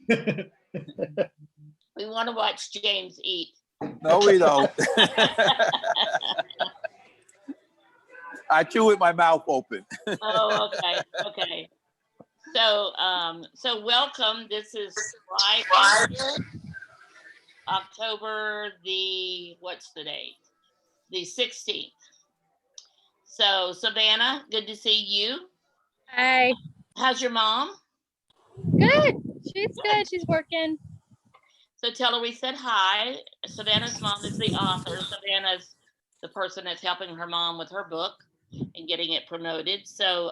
We want to watch James eat. No, we don't. I chew with my mouth open. Oh, okay, okay. So, so welcome. This is Friday, October the, what's the date? The 16th. So Savannah, good to see you. Hi. How's your mom? Good. She's good. She's working. So tell her we said hi. Savannah's mom is the author. Savannah's the person that's helping her mom with her book and getting it promoted. So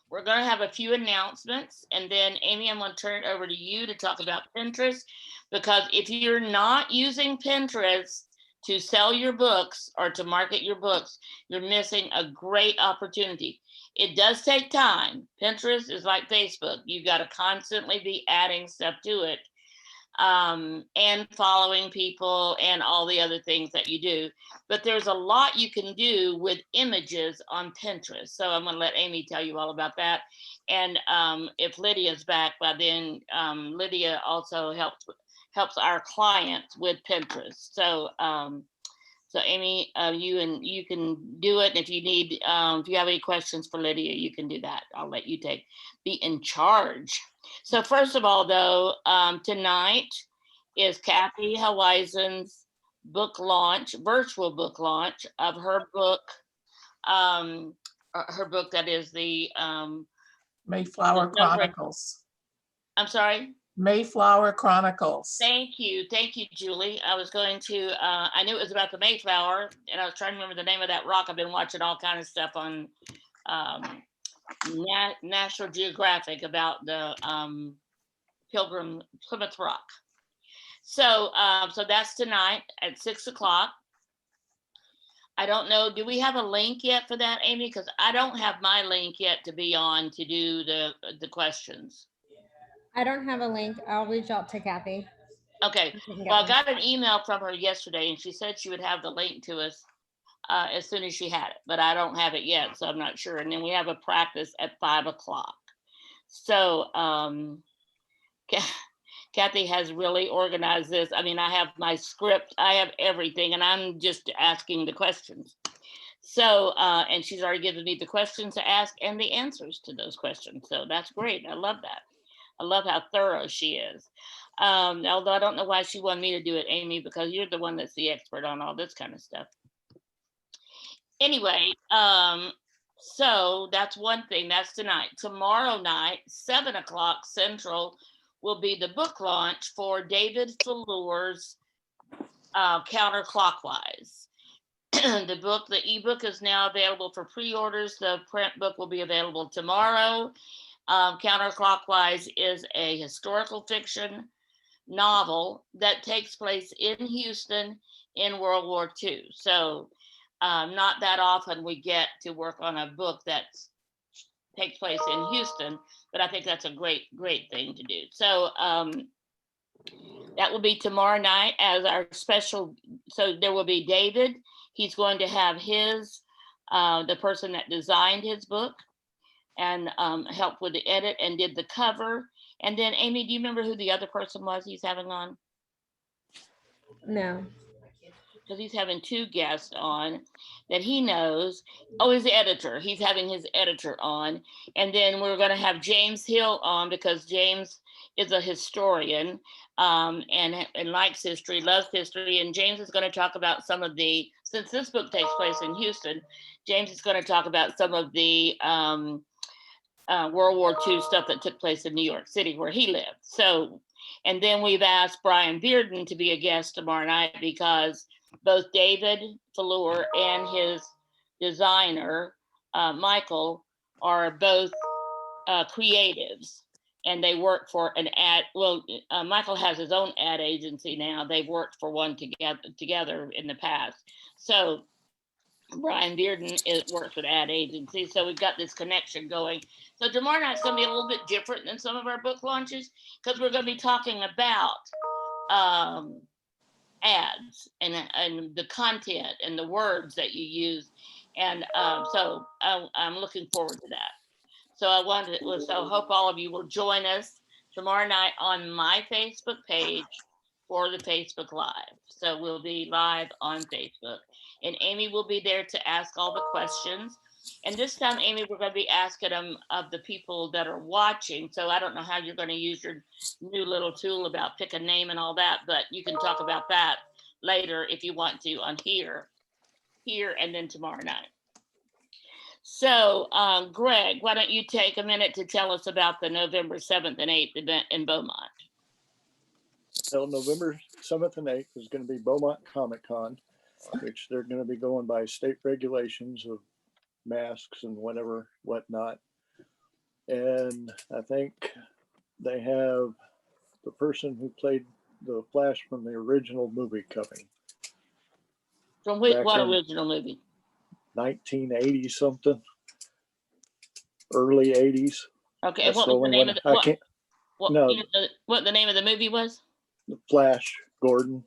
we're going to have a few announcements, and then Amy, I'm going to turn it over to you to talk about Pinterest, because if you're not using Pinterest to sell your books or to market your books, you're missing a great opportunity. It does take time. Pinterest is like Facebook. You've got to constantly be adding stuff to it, and following people and all the other things that you do. But there's a lot you can do with images on Pinterest. So I'm going to let Amy tell you all about that. And if Lydia's back by then, Lydia also helps our clients with Pinterest. So so Amy, you can do it. And if you need, if you have any questions for Lydia, you can do that. I'll let you be in charge. So first of all, though, tonight is Kathy Hawaiian's book launch, virtual book launch of her book that is the Mayflower Chronicles. I'm sorry? Mayflower Chronicles. Thank you, Julie. I was going to, I knew it was about the Mayflower, and I was trying to remember the name of that rock. I've been watching all kinds of stuff on National Geographic about the Plymouth Rock. So so that's tonight at 6 o'clock. I don't know, do we have a link yet for that, Amy? Because I don't have my link yet to be on to do the questions. I don't have a link. I'll reach out to Kathy. Okay, well, I got an email from her yesterday, and she said she would have the link to us as soon as she had it, but I don't have it yet, so I'm not sure. And then we have a practice at 5 o'clock. So Kathy has really organized this. I mean, I have my script, I have everything, and I'm just asking the questions. So, and she's already given me the questions to ask and the answers to those questions. So that's great. I love that. I love how thorough she is. Although I don't know why she wanted me to do it, Amy, because you're the one that's the expert on all this kind of stuff. Anyway, so that's one thing. That's tonight. Tomorrow night, 7 o'clock Central, will be the book launch for David Fallour's Counterclockwise. The book, the ebook is now available for pre-orders. The print book will be available tomorrow. Counterclockwise is a historical fiction novel that takes place in Houston in World War II. So not that often we get to work on a book that takes place in Houston, but I think that's a great thing to do. So that will be tomorrow night as our special. So there will be David. He's going to have his, the person that designed his book and helped with the edit and did the cover. And then Amy, do you remember who the other person was he's having on? No. Because he's having two guests on that he knows. Oh, his editor. He's having his editor on. And then we're going to have James Hill on because James is a historian and likes history, loves history. And James is going to talk about some of the, since this book takes place in Houston, James is going to talk about some of the World War II stuff that took place in New York City where he lived. So, and then we've asked Brian Bearden to be a guest tomorrow night because both David Fallour and his designer, Michael, are both creatives, and they work for an ad. Well, Michael has his own ad agency now. They've worked for one together in the past. So Brian Bearden works with ad agency. So we've got this connection going. So tomorrow night's going to be a little bit different than some of our book launches because we're going to be talking about ads and the content and the words that you use. And so I'm looking forward to that. So so hope all of you will join us tomorrow night on my Facebook page for the Facebook Live. So we'll be live on Facebook. And Amy will be there to ask all the questions. And this time, Amy, we're going to be asking them of the people that are watching. So I don't know how you're going to use your new little tool about pick a name and all that, but you can talk about that later if you want to on here, and then tomorrow night. So, Greg, why don't you take a minute to tell us about the November 7th and 8th event in Beaumont? So November 7th and 8th is going to be Beaumont Comic Con, which they're going to be going by state regulations of masks and whatnot. And I think they have the person who played the Flash from the original movie coming, From Back what in- original movie? 1980 something, early 80s. Okay, That's what the was the only name one of the, I what, can't. what, no. you know, what the name of the movie was? The Flash Gordon.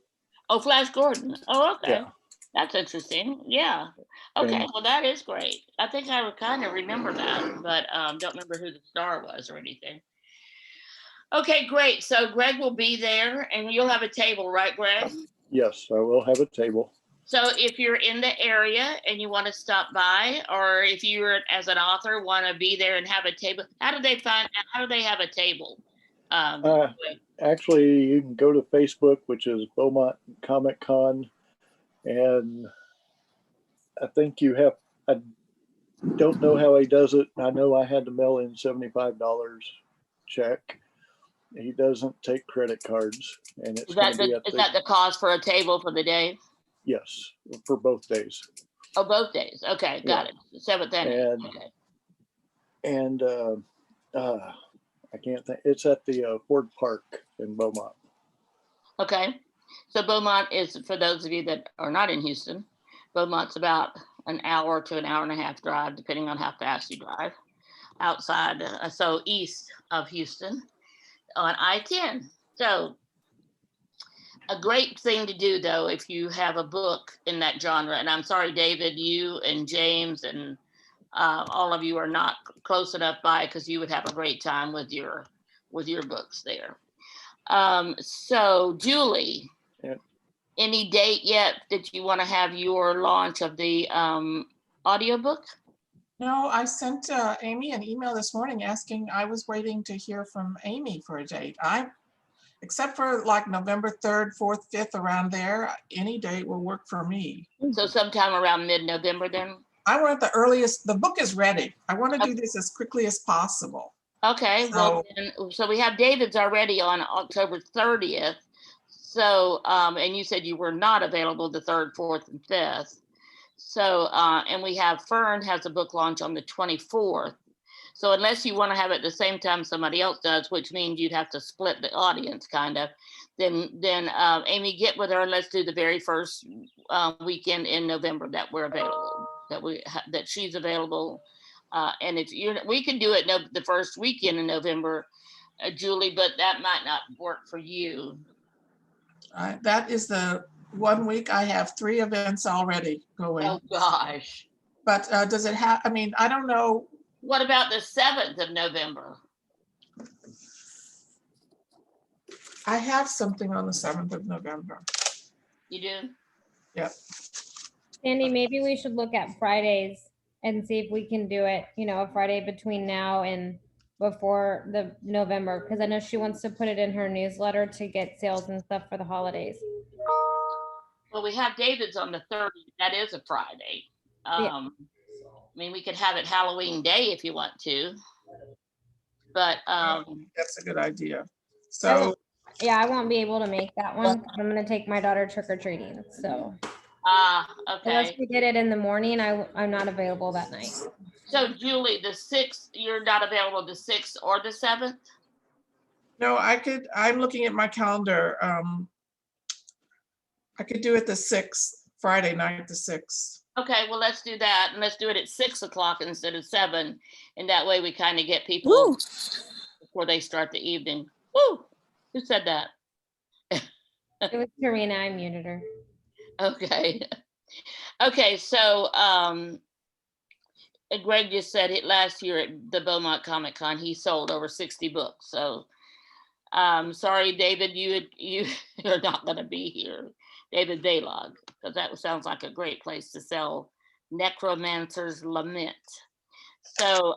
Oh, Flash Gordon. Oh, okay. Yeah. That's interesting. Yeah. Okay, And- well, that is great. I think I would kind of remember that, but don't remember who the star was or anything. Okay, great. So Greg will be there and you'll have a table, right, Greg? Yes, I will have a table. So if you're in the area and you want to stop by, or if you're as an author want to be there and have a table, how do they have a table? Actually, you can go to Facebook, which is Beaumont Comic Con, and I think I don't know how he does it. I know I had to mail in $75 check. He doesn't take credit cards, and it's Is going that to be the, at is the, that the cost for a table for the day? yes, for both days. Oh, both days. Okay, got it. 7th and 8th. And- Okay. And I can't think, it's at the Ford Park in Beaumont. Okay. So Beaumont is, for those of you that are not in Houston, Beaumont's about an hour to an hour and a half drive, depending on how fast you drive, outside, so east of Houston on I-10. So a great thing to do, though, if you have a book in that genre, and I'm sorry, David, you and James and all of you are not close enough by, because you would have a great time with your books there. So Julie, Yeah. any date yet that you want to have your launch of the audiobook? No, I sent Amy an email this morning asking, I was waiting to hear from Amy for a date. Except for like November 3rd, 4th, 5th, around there, any date will work for me. So sometime around mid-November then? I want the earliest, the book is ready. I want to do this as quickly as possible. Okay, well, so we have David's already on October 30th. So, and you said you were not available the 3rd, 4th, and 5th. So, and we have Fern has a book launch on the 24th. So unless you want to have it the same time somebody else does, which means you'd have to split the audience kind of, then Amy, get with her and let's do the very first weekend in November that we're available, that she's available. And if we can do it the first weekend in November, Julie, but that might not work for you. That is the 1 week I have 3 events already going. Oh gosh. But does it have, I mean, I don't know. What about the 7th of November? I have something on the 7th of November. You do? Yep. Sandy, maybe we should look at Fridays and see if we can do it, a Friday between now and before the November, because I know she wants to put it in her newsletter to get sales and stuff for the holidays. Well, we have David's on the 30th. That is a Friday. Yeah. I mean, we could have it Halloween Day if you want to. But That's a good idea. So, Yeah, I won't be able to make that one. 'Cause I'm gonna take my daughter trick or treating, so unless okay. we did it in the morning, I'm not available that night. So Julie, the 6th, you're not available the 6th or the 7th? no, I'm looking at my calendar. I could do it the 6th, Friday night, the 6th. Okay, well, let's do that. And let's do it at 6 o'clock instead of 7. And that way we kind of get people before they start the evening. Woo! Who said that? It was Karina, I muted her. Okay. Okay, so Greg just said it last year at the Beaumont Comic Con, he sold over 60 books. So Sorry, David, you're not going to be here. David Veilog, because that sounds like a great place to sell Necromancer's Lament. So,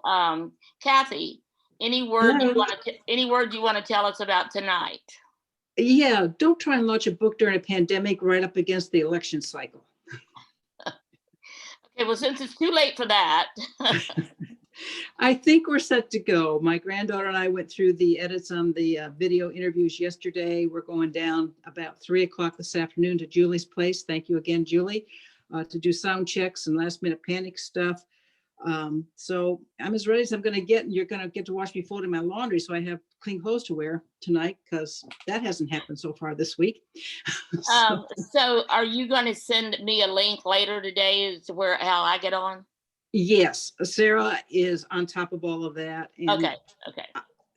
Kathy, any word Hello. you want to tell us about tonight? Yeah, don't try and launch a book during a pandemic right up against the election cycle. Okay, well, since it's too late for that. I think we're set to go. My granddaughter and I went through the edits on the video interviews yesterday. We're going down about 3 o'clock this afternoon to Julie's place. Thank you again, Julie, to do sound checks and last minute panic stuff. So I'm as ready as I'm going to get, and you're going to get to watch me folding my laundry so I have clean clothes to wear tonight, because that hasn't happened so far this week. So are you going to send me a link later today as to how I get on? Yes, Sarah is on top of all of that. And Okay.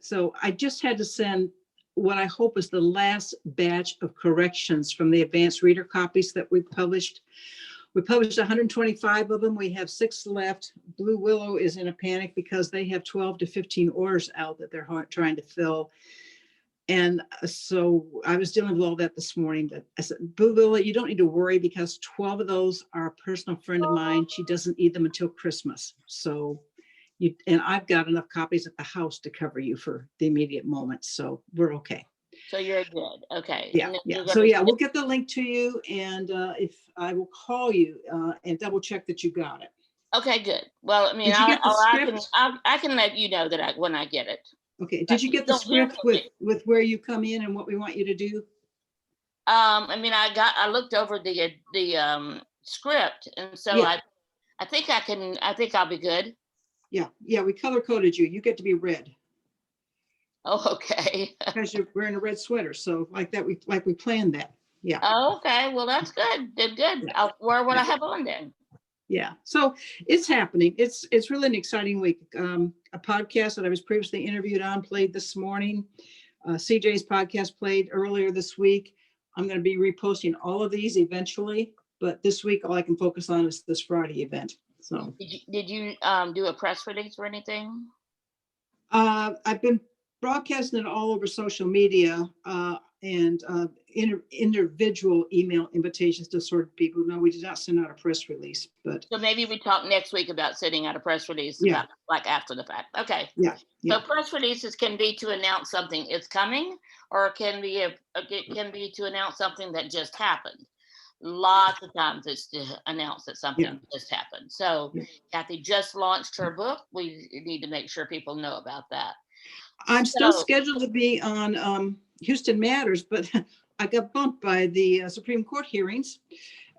so I just had to send what I hope is the last batch of corrections from the advanced reader copies that we published. We published 125 of them. We have 6 left. Blue Willow is in a panic because they have 12 to 15 orders out that they're trying to fill. And so I was dealing with all that this morning. But I said, Blue Willow, you don't need to worry, because 12 of those are a personal friend of mine. She doesn't need them until Christmas. So and I've got enough copies at the house to cover you for the immediate moment. So we're okay. So you're good. Okay. Yeah. So yeah, we'll get the link to you, and if I will call you and double check that you got it. Okay, good. Well, I mean, Did you get the script? I can let you know that when I get it. Okay. Did you get the script with where you come in and what we want you to do? I mean, I looked over the script, and so Yeah. I think I'll be good. Yeah. We color coded you. You get to be red. Oh, okay. Because you're wearing a red sweater. So like that, we planned that. Yeah. Oh, okay. Well, that's good. Good. Yeah. I'll wear what I have on then. Yeah. So it's happening. It's really an exciting week. A podcast that I was previously interviewed on played this morning. CJ's podcast played earlier this week. I'm going to be reposting all of these eventually, but this week all I can focus on is this Friday event. So did you do a press release or anything? I've been broadcasting it all over social media and individual email invitations to sort of people. No, we did not send out a press release, but So maybe we talk next week about sending out a press release. Yeah. Like after the fact. Okay. Yeah. So press releases can be to announce something is coming, or it can be to announce something that just happened. Lots of times it's to announce that something just happened. So Yeah. Kathy just launched her book. We need to make sure people know about that. I'm still So- scheduled to be on Houston Matters, but I got bumped by the Supreme Court hearings.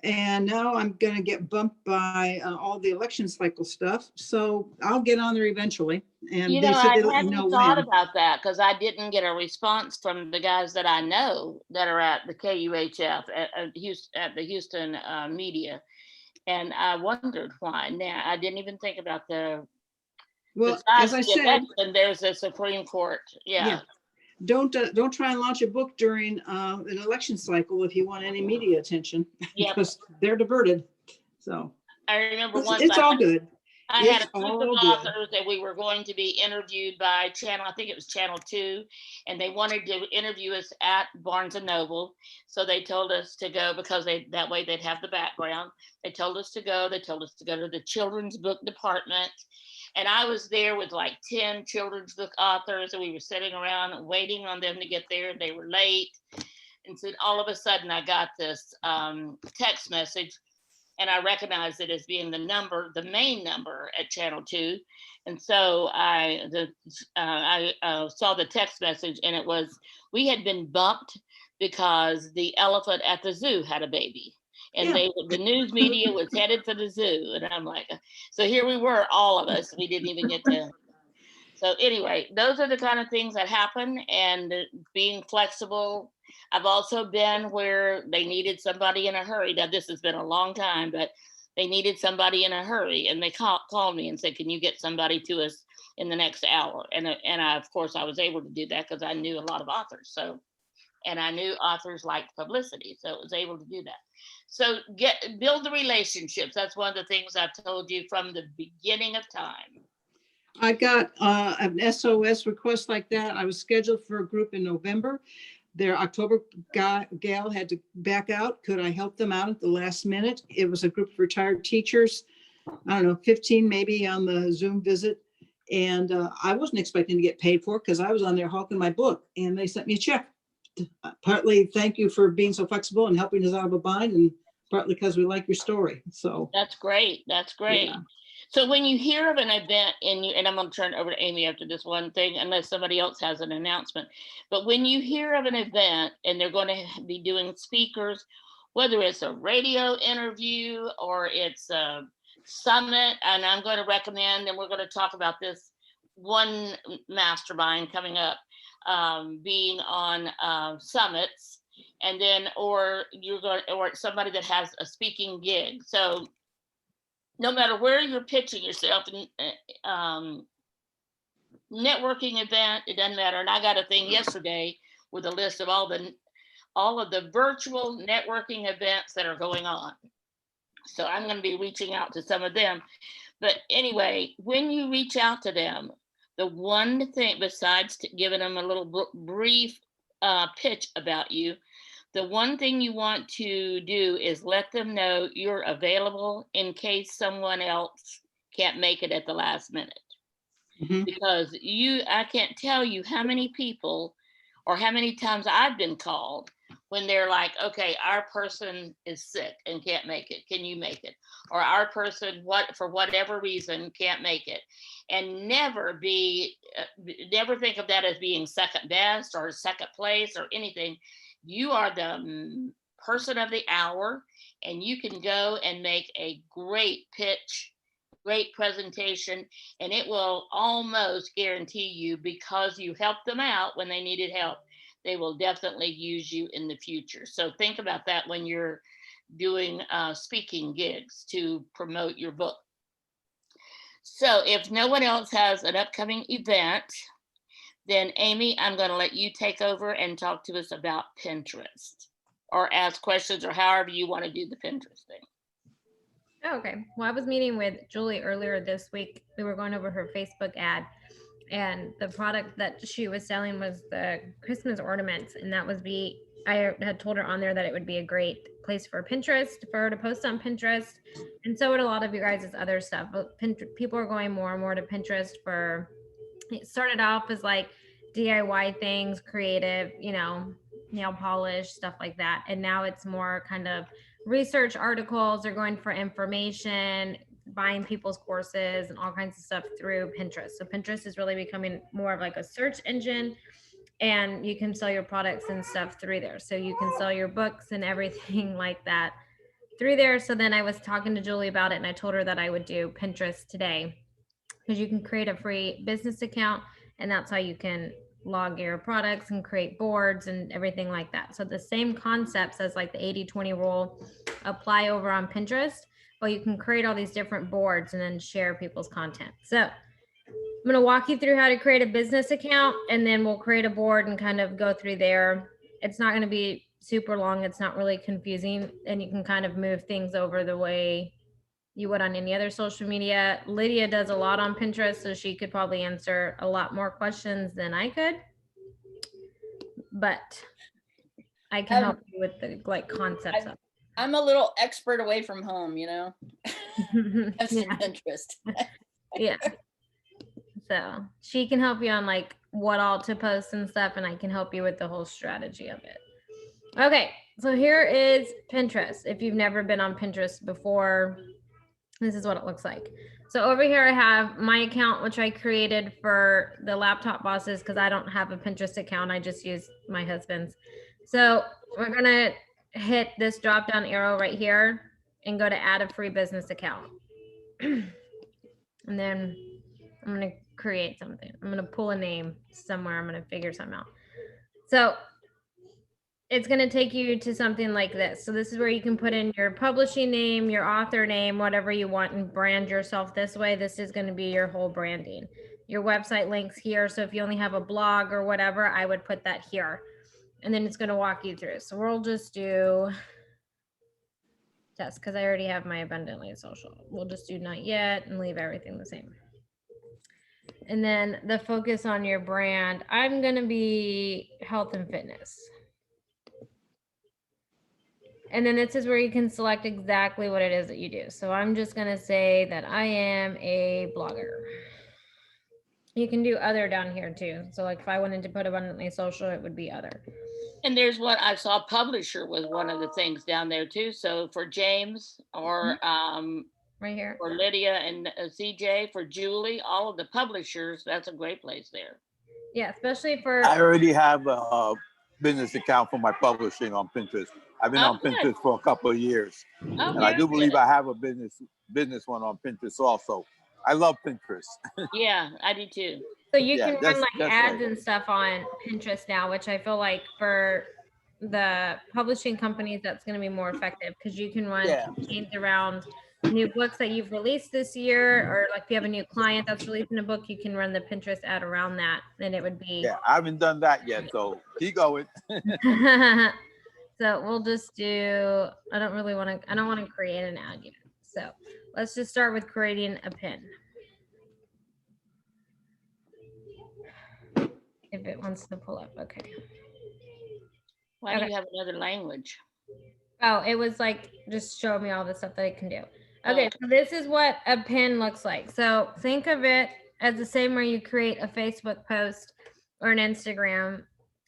And now I'm going to get bumped by all the election cycle stuff. So I'll get on there eventually. And You they know, said I they let me hadn't know thought when. about that because I didn't get a response from the guys that I know that are at the KUHF at the Houston media, and I wondered why. Now I didn't even think about Well, besides as I the said, election, there's a Supreme Court. Yeah. don't try and launch a book during an election cycle if you want any media attention, Yep. because they're diverted. So I remember once it's all good. I had It's a group all of good. authors that we were going to be interviewed by I think it was Channel 2, and they wanted to interview us at Barnes and Noble. So they told us to go because that way they'd have the background. They told us to go. They told us to go to the children's book department. And I was there with like 10 children's book authors, and we were sitting around waiting on them to get there. They were late. And so all of a sudden I got this text message, and I recognized it as being the main number at Channel 2. And so I saw the text message, and it was, we had been bumped because the elephant at the zoo had a baby. And Yeah. the news media was headed for the zoo. And I'm like, so here we were, all of us, we didn't even get to. So anyway, those are the kind of things that happen, and being flexible. I've also been where they needed somebody in a hurry. Now, this has been a long time, but they needed somebody in a hurry, and they called me and said, can you get somebody to us in the next hour? And of course, I was able to do that because I knew a lot of authors. So, and I knew authors liked publicity, so I was able to do that. So build the relationships. That's one of the things I've told you from the beginning of time. I got an SOS request like that. I was scheduled for a group in November. Their October gal had to back out. Could I help them out at the last minute? It was a group of retired teachers. I don't know, 15 maybe on the Zoom visit. And I wasn't expecting to get paid for it because I was on there hawking my book and they sent me a check. Partly, thank you for being so flexible and helping us out of a bind, and partly because we like your story. So, That's great. That's great. yeah. So when you hear of an event and I'm going to turn it over to Amy after this one thing, unless somebody else has an announcement. But when you hear of an event and they're going to be doing speakers, whether it's a radio interview or it's a summit, and I'm going to recommend, and we're going to talk about this one mastermind coming up, being on summits, and then or somebody that has a speaking gig. So no matter where you're pitching yourself, networking event, it doesn't matter. And I got a thing yesterday with a list of all of the virtual networking events that are going on. So I'm going to be reaching out to some of them. But anyway, when you reach out to them, the one thing, besides giving them a little brief pitch about you, the one thing you want to do is let them know you're available in case someone else can't make it at the last minute. Mhm. Because I can't tell you how many people or how many times I've been called when they're like, okay, our person is sick and can't make it. Can you make it? Or our person, for whatever reason, can't make it. And never think of that as being second best or second place or anything. You are the person of the hour, and you can go and make a great pitch, great presentation, and it will almost guarantee you, because you helped them out when they needed help, they will definitely use you in the future. So think about that when you're doing speaking gigs to promote your book. So if no one else has an upcoming event, then Amy, I'm going to let you take over and talk to us about Pinterest, or ask questions, or however you want to do the Pinterest thing. Oh, okay. Well, I was meeting with Julie earlier this week. We were going over her Facebook ad, and the product that she was selling was the Christmas ornaments. And I had told her on there that it would be a great place for Pinterest, for her to post on Pinterest. And so would a lot of you guys' other stuff. But people are going more and more to Pinterest it started off as like DIY things, creative, nail polish, stuff like that. And now it's more kind of research articles. They're going for information, buying people's courses and all kinds of stuff through Pinterest. So Pinterest is really becoming more of like a search engine, and you can sell your products and stuff through there. So you can sell your books and everything like that through there. So then I was talking to Julie about it, and I told her that I would do Pinterest today, because you can create a free business account, and that's how you can log your products and create boards and everything like that. So the same concepts as like the 80-20 rule apply over on Pinterest, but you can create all these different boards and then share people's content. So I'm going to walk you through how to create a business account, and then we'll create a board and kind of go through there. It's not going to be super long. It's not really confusing, and you can kind of move things over the way you would on any other social media. Lydia does a lot on Pinterest, so she could probably answer a lot more questions than I could, but I can help you with the concepts of I'm a little expert away from home, of some yeah. interest. Yeah. So she can help you on like what all to post and stuff, and I can help you with the whole strategy of it. Okay, so here is Pinterest. If you've never been on Pinterest before, this is what it looks like. So over here I have my account, which I created for the Laptop Bosses, because I don't have a Pinterest account. I just use my husband's. So we're going to hit this drop down arrow right here and go to add a free business account. And then I'm going to create something. I'm going to pull a name somewhere. I'm going to figure something out. So it's going to take you to something like this. So this is where you can put in your publishing name, your author name, whatever you want, and brand yourself this way. This is going to be your whole branding. Your website links here. So if you only have a blog or whatever, I would put that here. And then it's going to walk you through. So we'll just do test, because I already have my Abundantly Social. We'll just do not yet and leave everything the same. And then the focus on your brand, I'm going to be health and fitness. And then this is where you can select exactly what it is that you do. So I'm just going to say that I am a blogger. You can do other down here too. So like if I wanted to put abundantly social, it would be other. And there's what I saw, publisher was one of the things down there too. So for James or Right here. for Lydia and CJ, for Julie, all of the publishers, that's a great place there. Yeah, especially for I already have a business account for my publishing on Pinterest. I've been Oh, on good. Pinterest for a couple of years, Oh, and I do very believe good. I have a business one on Pinterest also. I love Pinterest. Yeah, I do too. so you Yeah, can run that's- like that's ads right. and stuff on Pinterest now, which I feel like for the publishing companies that's going to be more effective because you can run Yeah. campaigns around new books that you've released this year, or like if you have a new client that's releasing a book, you can run the Pinterest ad around that, and it would be Yeah, I haven't done that yet, so keep going. So we'll just do, I don't want to create an ad yet. So let's just start with creating a pin. If it wants to pull up, okay. Why do Okay. you have another language? Oh, it was like, just show me all the stuff that it can do. Okay, Okay. so this is what a pin looks like. So think of it as the same way you create a Facebook post or an Instagram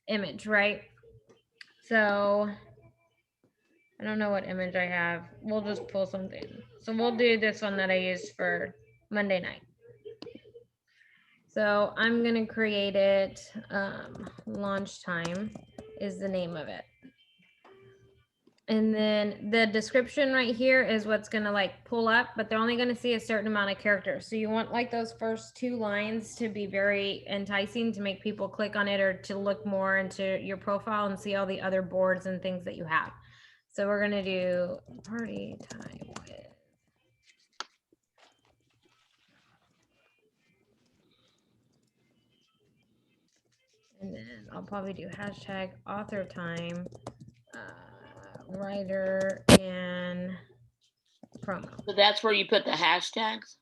image, right? So I don't know what image I have. We'll just pull something. So we'll do this one that I used for Monday night. So I'm gonna create it. Launch time is the name of it. And then the description right here is what's gonna like pull up, but they're only gonna see a certain amount of characters. So you want like those first 2 lines to be very enticing to make people click on it or to look more into your profile and see all the other boards and things that you have. So we're gonna do party time with. And then I'll probably do hashtag author time, writer, and promo. So that's where you put the hashtags?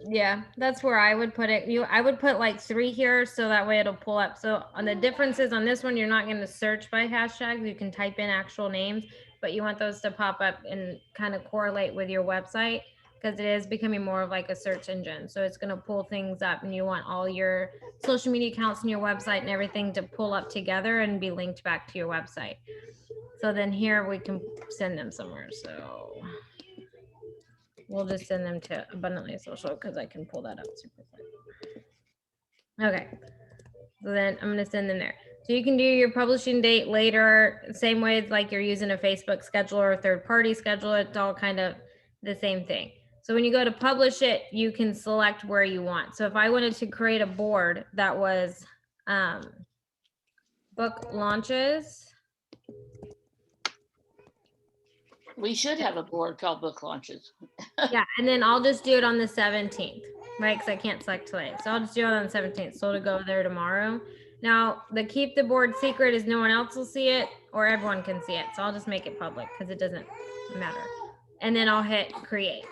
Yeah, that's where I would put it. I would put like 3 here so that way it'll pull up. So on the differences on this one, you're not going to search by hashtags. You can type in actual names, but you want those to pop up and kind of correlate with your website because it is becoming more of like a search engine. So it's going to pull things up, and you want all your social media accounts and your website and everything to pull up together and be linked back to your website. So then here we can send them somewhere. So we'll just send them to Abundantly Social because I can pull that up super quick. Okay. So then I'm going to send them there. So you can do your publishing date later, same way as like you're using a Facebook scheduler or third-party scheduler. It's all kind of the same thing. So when you go to publish it, you can select where you want. So if I wanted to create a board that was book launches. We should have a board called book launches. Yeah, and then I'll just do it on the 17th, right? Because I can't select today. So I'll just do it on the 17th. So it'll go there tomorrow. Now, the keep the board secret is no one else will see it or everyone can see it. So I'll just make it public because it doesn't matter. And then I'll hit create.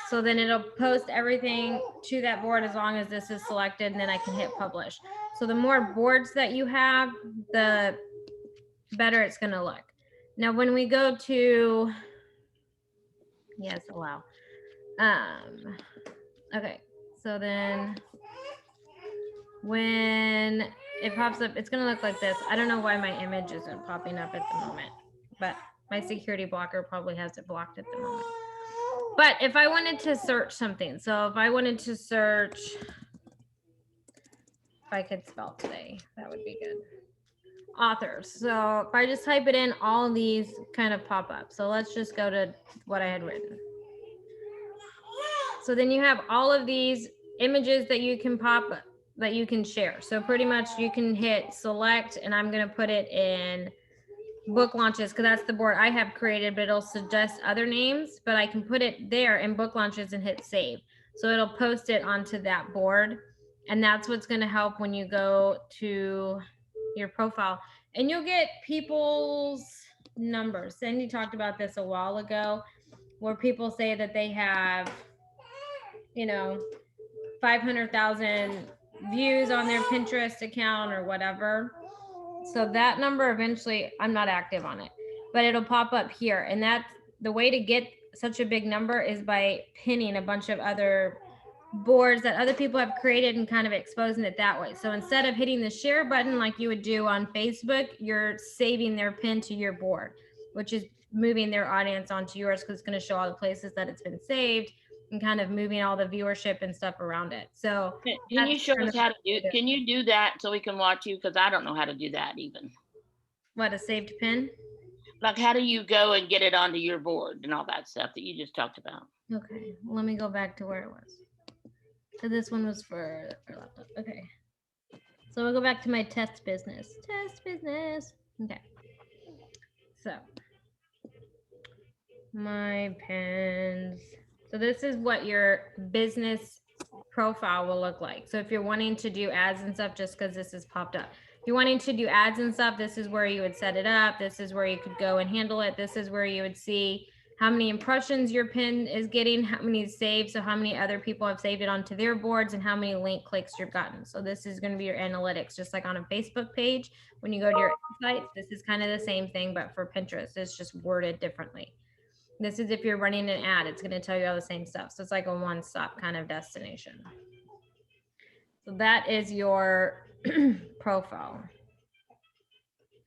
So then it'll post everything to that board as long as this is selected, and then I can hit publish. So the more boards that you have, the better it's going to look. Now, when we go to, yes, allow. Okay, so then when it pops up, it's gonna look like this. I don't know why my image isn't popping up at the moment, but my security blocker probably has it blocked at the moment. But if I wanted to search something, so if I wanted to search, if I could spell today, that would be good. Authors. So if I just type it in, all of these kind of pop up. So let's just go to what I had written. So then you have all of these images that you can pop up, that you can share. So pretty much you can hit select, and I'm going to put it in book launches because that's the board I have created, but it'll suggest other names, but I can put it there in book launches and hit save. So it'll post it onto that board. And that's what's going to help when you go to your profile, and you'll get people's numbers. Cindy talked about this a while ago, where people say that they have, you know, 500,000 views on their Pinterest account or whatever. So that number eventually, I'm not active on it, but it'll pop up here. And that's the way to get such a big number is by pinning a bunch of other boards that other people have created and kind of exposing it that way. So instead of hitting the share button like you would do on Facebook, you're saving their pin to your board, which is moving their audience onto yours because it's going to show all the places that it's been saved and kind of moving all the viewership and stuff around it. So Can you that's show kind us of how to do, what it can you do that so we can watch you? Because I don't know how to do that even. what, a saved pin? Like, how do you go and get it onto your board and all that stuff that you just talked about? Okay, let me go back to where it was. So this one was for laptop. Okay. So we'll go back to my test business. Test business. Okay. So my pins. So this is what your business profile will look like. So if you're wanting to do ads and stuff, just because this has popped up. If you're wanting to do ads and stuff, this is where you would set it up. This is where you could go and handle it. This is where you would see how many impressions your pin is getting, how many saved, so how many other people have saved it onto their boards, and how many link clicks you've gotten. So this is going to be your analytics, just like on a Facebook page. When you go to your insights, this is kind of the same thing, but for Pinterest, it's just worded differently. This is if you're running an ad, it's going to tell you all the same stuff. So it's like a one-stop kind of destination. So that is your profile.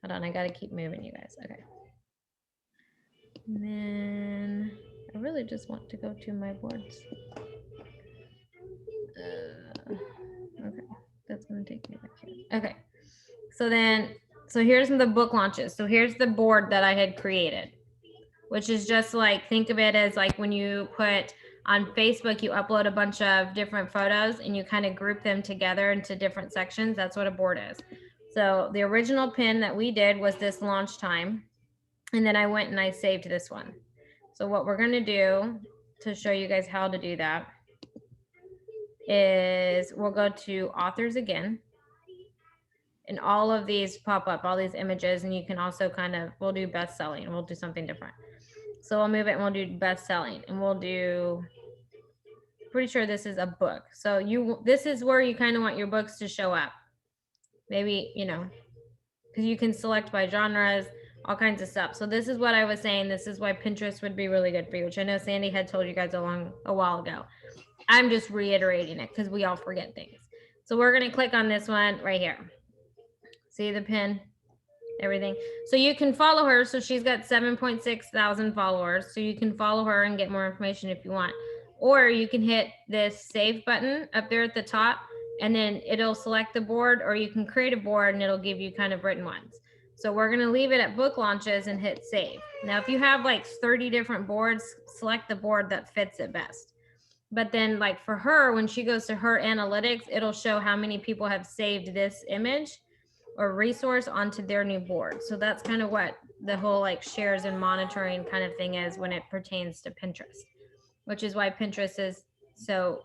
Hold on, I got to keep moving, you guys. Okay. And then I really just want to go to my boards. Okay, that's gonna take me back here. Okay, so here's the book launches. So here's the board that I had created, which is just like, think of it as like when you put on Facebook, you upload a bunch of different photos and you kind of group them together into different sections. That's what a board is. So the original pin that we did was this launch time. And then I went and I saved this one. So what we're going to do to show you guys how to do that is we'll go to authors again. And all of these pop up, all these images. And you can also we'll do best selling. We'll do something different. So we'll move it and we'll do best selling. And we'll do, pretty sure this is a book. So this is where you kind of want your books to show up. Maybe, because you can select by genres, all kinds of stuff. So this is what I was saying. This is why Pinterest would be really good for you, which I know Sandy had told you guys a while ago. I'm just reiterating it because we all forget things. So we're going to click on this one right here. See the pin, everything. So you can follow her. So she's got 7.6 thousand followers. So you can follow her and get more information if you want. Or you can hit this save button up there at the top, and then it'll select the board, or you can create a board and it'll give you kind of written ones. So we're going to leave it at book launches and hit save. Now, if you have like 30 different boards, select the board that fits it best. But then like for her, when she goes to her analytics, it'll show how many people have saved this image or resource onto their new board. So that's kind of what the whole like shares and monitoring kind of thing is when it pertains to Pinterest, which is why Pinterest is so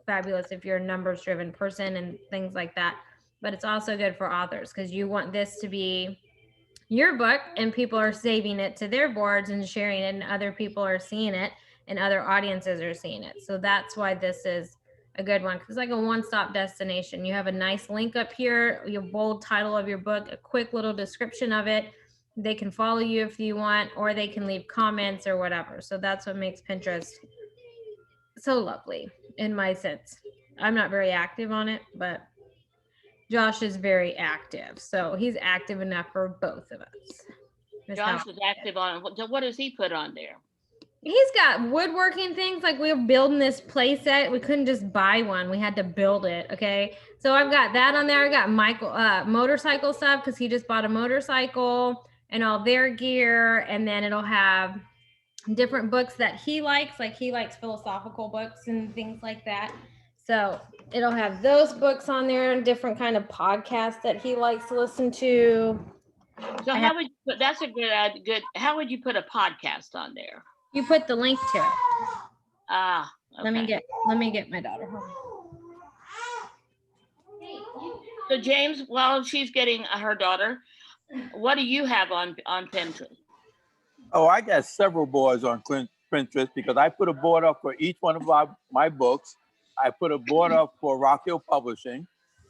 fabulous if you're a numbers driven person and things like that. But it's also good for authors because you want this to be your book and people are saving it to their boards and sharing it, and other people are seeing it and other audiences are seeing it. So that's why this is a good one, because it's like a one-stop destination. You have a nice link up here, your bold title of your book, a quick little description of it. They can follow you if you want, or they can leave comments or whatever. So that's what makes Pinterest so lovely in my sense. I'm not very active on it, but Josh is very active. So he's active enough for both of us. Josh is active on, what does he put on there? He's got woodworking things. Like we were building this play set. We couldn't just buy one. We had to build it. Okay. So I've got that on there. I got Michael motorcycle stuff because he just bought a motorcycle and all their gear. And then it'll have different books that he likes. Like he likes philosophical books and things like that. So it'll have those books on there and different kind of podcasts that he likes to listen to. So how would you put, that's a good, how would you put a podcast on there? You put the link to it. Ah, okay. Let me get my daughter home. So James, while she's getting her daughter, what do you have on Pinterest? Oh, I got several boards on Pinterest because I put a board up for each one of my books. I put a board up for Rock Hill Publishing.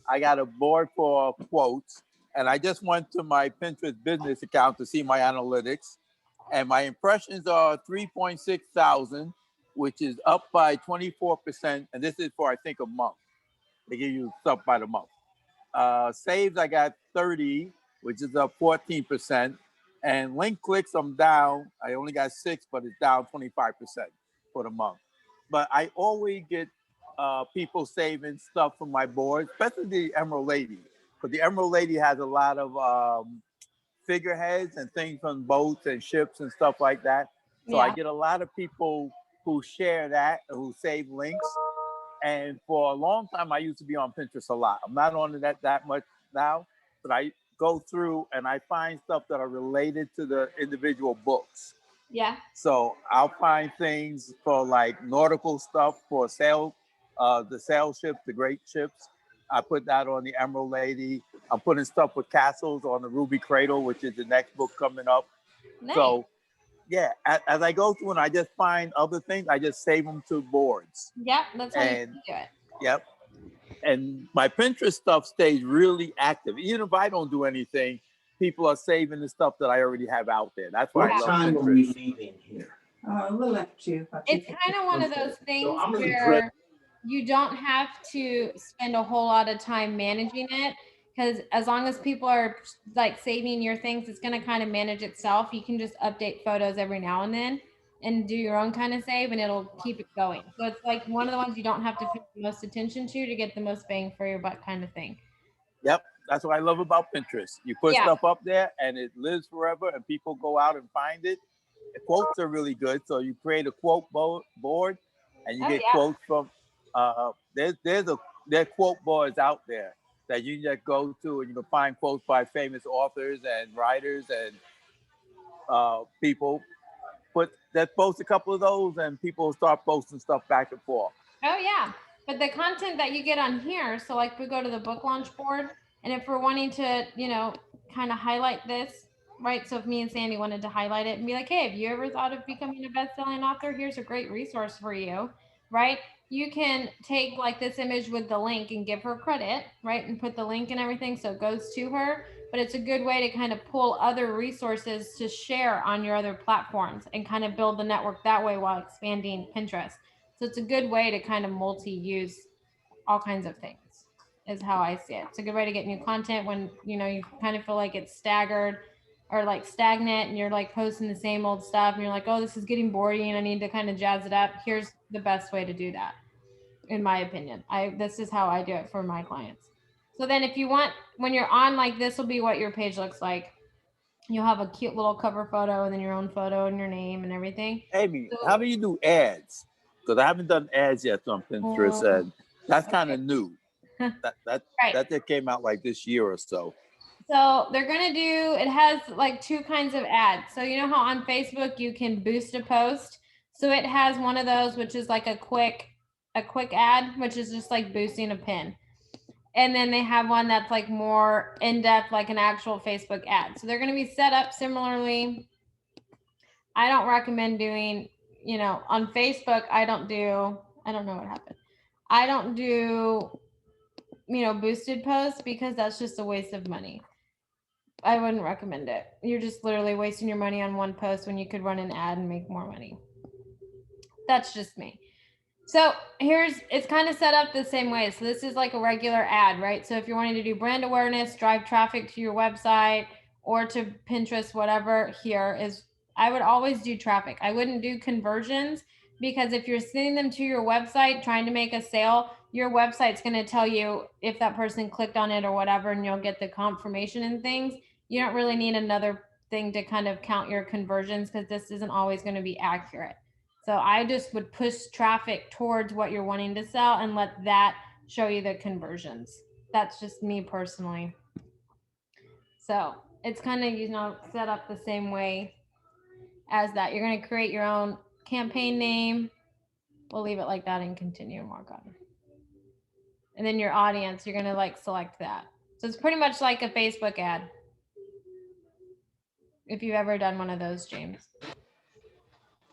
I got a board for quotes, and I just went to my Pinterest business account to see my analytics, and my impressions are 3.6 thousand, which is up by 24%, and this is for, I think, a month. They give you stuff by the month. Saves, I got 30, which is up 14%, and link clicks, I'm down. I only got 6, but it's down 25% for the month. But I always get people saving stuff from my board, especially the Emerald Lady, because the Emerald Lady has a lot of figureheads and things on boats and ships and stuff like that. So I Yeah. get a lot of people who share that, who save links. And for a long time, I used to be on Pinterest a lot. I'm not on it that much now, but I go through and I find stuff that are related to the individual books. Yeah. So I'll find things for like nautical stuff for sail, the sail ships, the great ships. I put that on the Emerald Lady. I'm putting stuff with castles on the Ruby Cradle, which is the next book coming up. Nice. So yeah, as I go through and I just find other things, I just save them to boards. Yep, that's how you And do it. yep. And my Pinterest stuff stays really active. Even if I don't do anything, people are saving the stuff that I already have out there. That's why I What love time are we Pinterest. leaving here? A little after two. It's kind of one of those things I'm gonna where you don't have to spend a whole lot of time managing it, because as long as people are like saving your things, it's going to kind of manage itself. You can just update photos every now and then and do your own kind of save, and it'll keep it going. So it's like one of the ones you don't have to pay the most attention to get the most bang for your buck kind of thing. Yep. That's what I love about Pinterest. You put Yeah. stuff up there and it lives forever and people go out and find it. The quotes are really good. So you create a quote board and you Oh, get yeah. quotes from, there are quote boards out there that you just go to and you can find quotes by famous authors and writers and people. Post a couple of those and people start posting stuff back and forth. Oh yeah, but the content that you get on here, so like we go to the book launch board, and if we're wanting to, kind of highlight this, right? So if me and Sandy wanted to highlight it and be like, hey, have you ever thought of becoming a best-selling author? Here's a great resource for you, right? You can take like this image with the link and give her credit, right? And put the link and everything so it goes to her. But it's a good way to kind of pull other resources to share on your other platforms and kind of build the network that way while expanding Pinterest. So it's a good way to kind of multi-use all kinds of things is how I see it. It's a good way to get new content when, you kind of feel like it's staggered or like stagnant and you're like posting the same old stuff and you're like, oh, this is getting boring and I need to kind of jazz it up. Here's the best way to do that, in my opinion. This is how I do it for my clients. So then if you want, when you're on, like this will be what your page looks like. You'll have a cute little cover photo and then your own photo and your name and everything. Amy, So- how do you do ads? Because I haven't done ads yet on Pinterest, and that's kind of new. That Right. that just came out like this year or so. So they're gonna do, it has like two kinds of ads. So you know how on Facebook you can boost a post? So it has one of those, which is like a quick ad, which is just like boosting a pin. And then they have one that's like more in-depth, like an actual Facebook ad. So they're gonna be set up similarly. I don't recommend doing, on Facebook, I don't know what happened. I don't do, boosted posts because that's just a waste of money. I wouldn't recommend it. You're just literally wasting your money on one post when you could run an ad and make more money. That's just me. So it's kind of set up the same way. So this is like a regular ad, right? So if you're wanting to do brand awareness, drive traffic to your website or to Pinterest, whatever, I would always do traffic. I wouldn't do conversions because if you're sending them to your website, trying to make a sale, your website's going to tell you if that person clicked on it or whatever, and you'll get the confirmation and things. You don't really need another thing to kind of count your conversions because this isn't always going to be accurate. So I just would push traffic towards what you're wanting to sell and let that show you the conversions. That's just me personally. So it's kind of, set up the same way as that. You're going to create your own campaign name. We'll leave it like that and continue and work on it. And then your audience, you're going to like select that. So it's pretty much like a Facebook ad. If you've ever done one of those, James.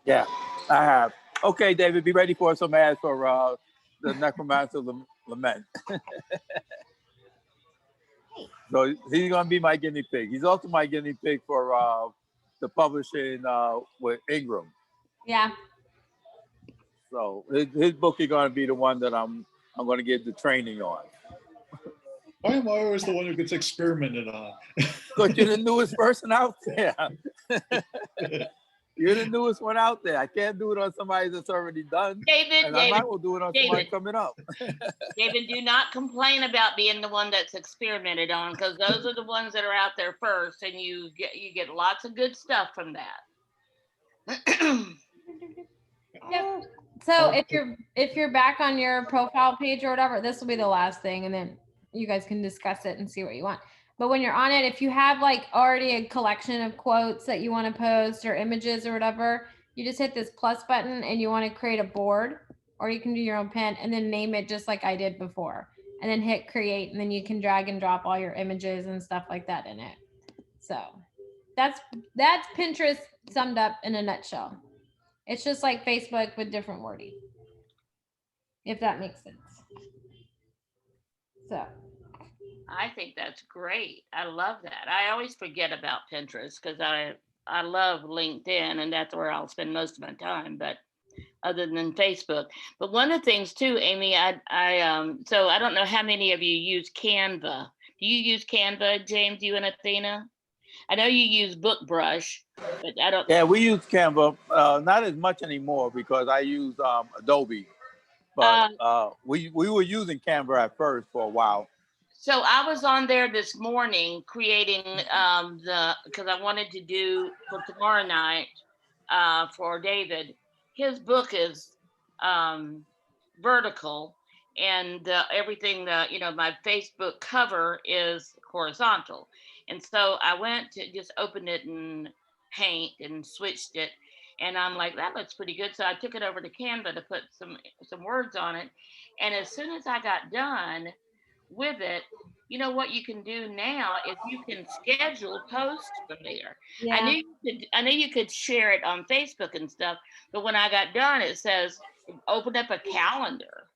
Yeah, I have. Okay, David, be ready for some ads for the Necromancer Lament. So he's gonna be my guinea pig. He's also my guinea pig for the publishing with Ingram. Yeah. So his book is gonna be the one that I'm gonna give the training on. Why am I always the one who gets experimented on? Because you're the newest person out there. You're the newest one out there. I can't do it on somebody that's already done. David, And I might will do it on somebody David. coming up. David, do not complain about being the one that's experimented on, because those are the ones that are out there first, and you get lots of good stuff from that. Yep. So if you're back on your profile page or whatever, this will be the last thing, and then you guys can discuss it and see what you want. But when you're on it, if you have like already a collection of quotes that you want to post or images or whatever, you just hit this plus button and you want to create a board, or you can do your own pen and then name it just like I did before, and then hit create, and then you can drag and drop all your images and stuff like that in it. So that's Pinterest summed up in a nutshell. It's just like Facebook with different wording, if that makes sense. So I think that's great. I love that. I always forget about Pinterest because I love LinkedIn, and that's where I'll spend most of my time, but other than Facebook. But one of the things too, Amy, so I don't know how many of you use Canva. Do you use Canva, James, you and Athena? I know you use BookBrush, but I don't. Yeah, we use Canva, not as much anymore because I use Adobe. But we were using Canva at first for a while. So I was on there this morning creating because I wanted to do for tomorrow night for David. His book is vertical, and everything that, my Facebook cover is horizontal. And so I went to just open it in Paint and switched it. And I'm like, that looks pretty good. So I took it over to Canva to put some words on it. And as soon as I got done with it, you know what you can do now is you can schedule posts from there. yeah. I knew you could share it on Facebook and stuff, but when I got done, it says open up a calendar,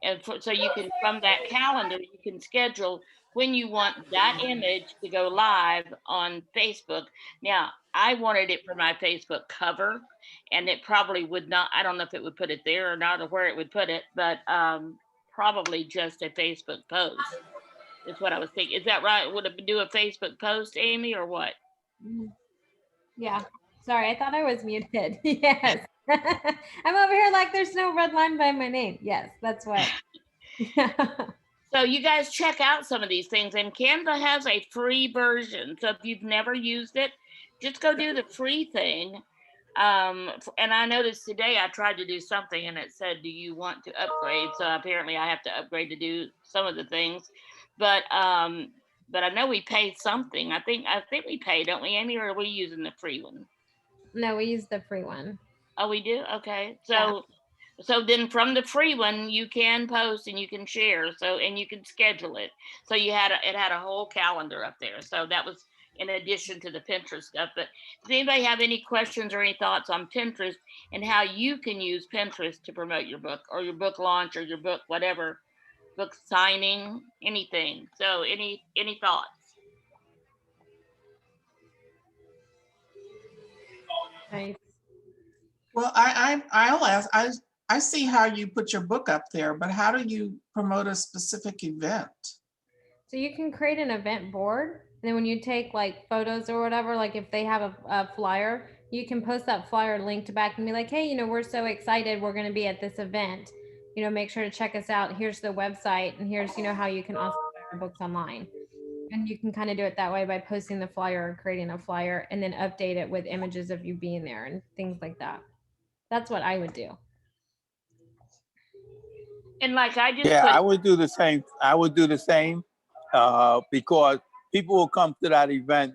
and so you can, from that calendar, you can schedule when you want that image to go live on Facebook. Now, I wanted it for my Facebook cover, and it probably would not. I don't know if it would put it there or not, or where it would put it, but probably just a Facebook post. Is what I was thinking. Is that right? Would it do a Facebook post, Amy, or what? Yeah. Sorry, I thought I was muted. Yes. I'm over here like there's no red line by my name. Yes, that's what. So you guys check out some of these things, and Canva has a free version. So if you've never used it, just go do the free thing. And I noticed today I tried to do something and it said, do you want to upgrade? So apparently I have to upgrade to do some of the things. But I know we pay something. I think we pay, don't we, Amy, or are we using the free one? No, we use the free one. Oh, we do? Okay. So then from the free one, you can post and you can share. So, and you can schedule it. So it had a whole calendar up there. So that was in addition to the Pinterest stuff. But does anybody have any questions or any thoughts on Pinterest and how you can use Pinterest to promote your book or your book launch or your book, whatever, book signing, anything? So any thoughts? Nice. Well, I'll ask, I see how you put your book up there, but how do you promote a specific event? So you can create an event board, and then when you take like photos or whatever, like if they have a flyer, you can post that flyer linked back and be like, hey, we're so excited, we're going to be at this event, make sure to check us out. Here's the website, and here's how you can also buy our books online. And you can kind of do it that way by posting the flyer or creating a flyer, and then update it with images of you being there and things like that. That's what I would do. And like I just I would do the same. Because people will come to that event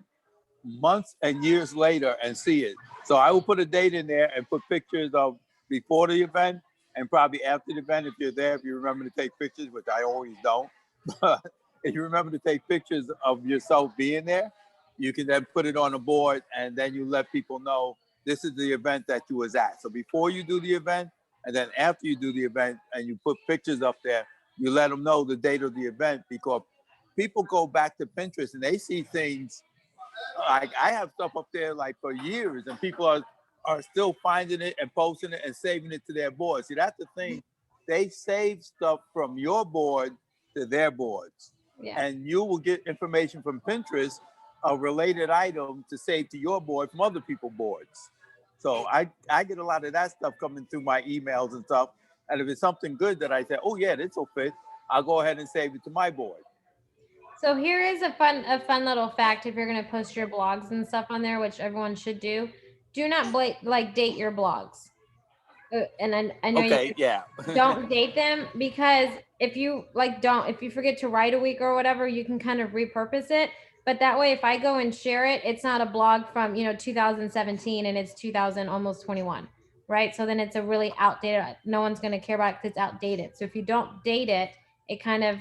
months and years later and see it. So I will put a date in there and put pictures of before the event and probably after the event if you're there, if you remember to take pictures, which I always don't. But if you remember to take pictures of yourself being there, you can then put it on a board, and then you let people know this is the event that you was at. So before you do the event, And then after you do the event and you put pictures up there, you let them know the date of the event, because people go back to Pinterest and they see things like I have stuff up there like for years, and people are still finding it and posting it and saving it to their board. See, that's the thing. They save stuff from your board to their boards. Yeah. And you will get information from Pinterest, a related item to save to your board from other people's boards. So I get a lot of that stuff coming through my emails and stuff. And if it's something good that I say, oh yeah, this will fit, I'll go ahead and save it to my board. So here is a fun little fact. If you're going to post your blogs and stuff on there, which everyone should do not date your blogs. And I know Okay, yeah. don't date them, because if you if you forget to write a week or whatever, you can kind of repurpose it. But that way, if I go and share it, it's not a blog from 2017 and it's 2000 almost 21, right? So then it's a really outdated. No one's going to care about it because it's outdated. So if you don't date it, it kind of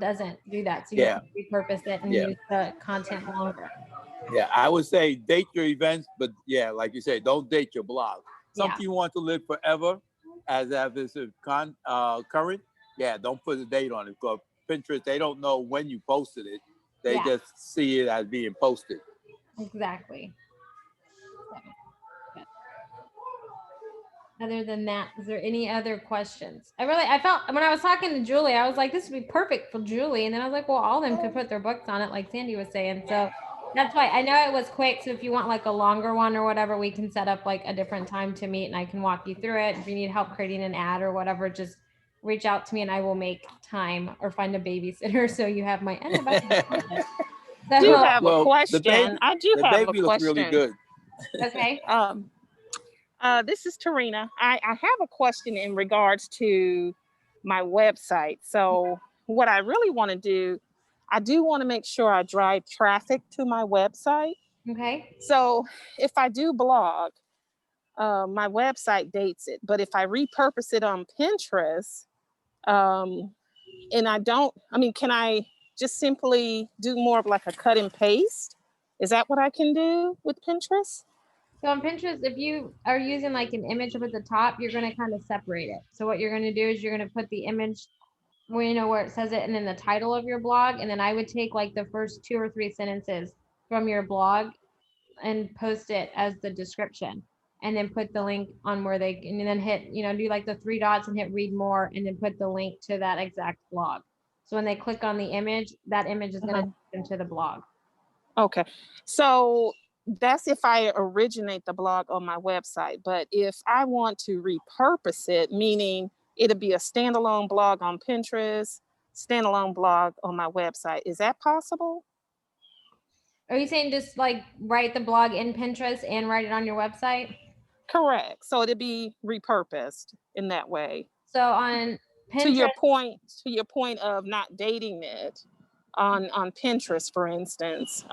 doesn't do that. So you have to repurpose it and use the content longer. Yeah, I would say date your events, but yeah, like you say, don't date your blog. Something you want to live forever, as this is current. Yeah, don't put a date on it, because Pinterest, they don't know when you posted it. They just see it as being posted. Exactly. Other than that, is there any other questions? I felt when I was talking to Julie, I was like, this would be perfect for Julie. And then I was like, well, all of them could put their books on it, like Sandy was saying. So that's why I know it was quick. So if you want like a longer one or whatever, we can set up like a different time to meet and I can walk you through it. If you need help creating an ad or whatever, just reach out to me and I will make time or find a babysitter. So you have my I do have a question. The baby looks really good. Okay. This is Tarina. I have a question in regards to my website. So what I really want to do, I do want to make sure I drive traffic to my website. Okay. So if I do blog, my website dates it. But if I repurpose it on Pinterest, and can I just simply do more of like a cut and paste? Is that what I can do with Pinterest? So on Pinterest, if you are using like an image up at the top, you're going to kind of separate it. So what you're going to do is you're going to put the image where it says it and then the title of your blog. And then I would take like the first 2 or 3 sentences from your blog and post it as the description. And then put the link on where and then hit, do like the 3 dots and hit read more and then put the link to that exact blog. So when they click on the image, that image is going to take them to the blog. Okay. So that's if I originate the blog on my website. But if I want to repurpose it, meaning it'll be a standalone blog on Pinterest, standalone blog on my website, is that possible? Are you saying just like write the blog in Pinterest and write it on your website? Correct. So it'll be repurposed in that way. So on Pinterest, to your point of not dating it on Pinterest, for instance,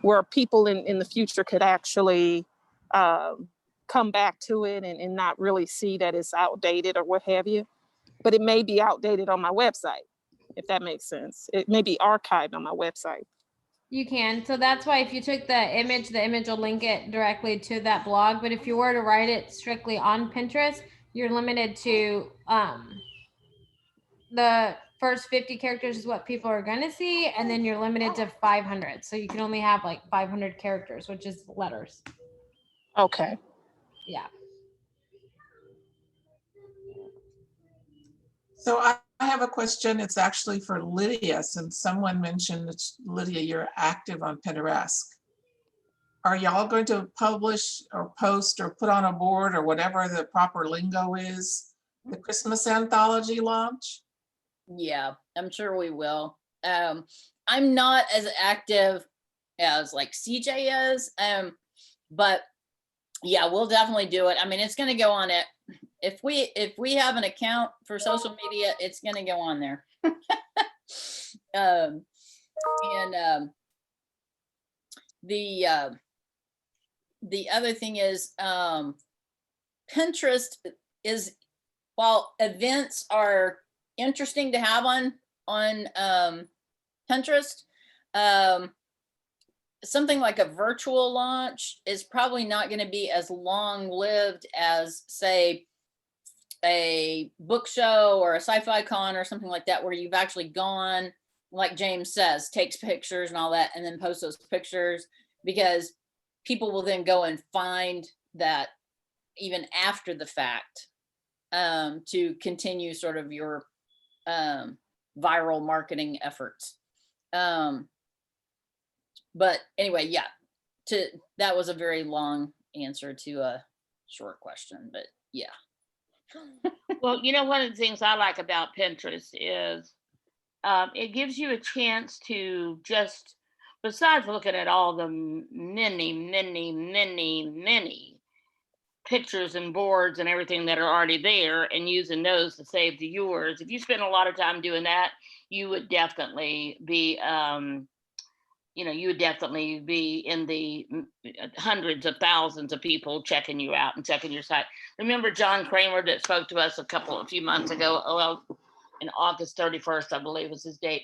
where people in the future could actually come back to it and not really see that it's outdated or what have you. But it may be outdated on my website, if that makes sense. It may be archived on my website. You can. So that's why if you took the image will link it directly to that blog. But if you were to write it strictly on Pinterest, you're limited to the first 50 characters is what people are going to see. And then you're limited to 500. So you can only have like 500 characters, which is letters. Okay. Yeah. So I have a question. It's actually for Lydia, since someone mentioned that, Lydia, you're active on Pinterest. Are y'all going to publish or post or put on a board or whatever the proper lingo is, the Christmas anthology launch? Yeah, I'm sure we will. I'm not as active as like CJ is, but yeah, we'll definitely do it. I mean, it's going to go on it. If we have an account for social media, it's going to go on there. The other thing is, Pinterest is, while events are interesting to have on Pinterest, something like a virtual launch is probably not going to be as long lived as, say, a book show or a sci-fi con or something like that, where you've actually gone, like James says, takes pictures and all that, and then post those pictures, because people will then go and find that even after the fact, to continue sort of your viral marketing efforts. But anyway, yeah, that was a very long answer to a short question, but yeah. Well, you know, one of the things I like about Pinterest is it gives you a chance to just, besides looking at all the many pictures and boards and everything that are already there and using those to save to yours. If you spend a lot of time doing that, you would definitely be, you would definitely be in the hundreds of thousands of people checking you out and checking your site. Remember John Kramer that spoke to us a few months ago? Well, in August 31st, I believe was his date.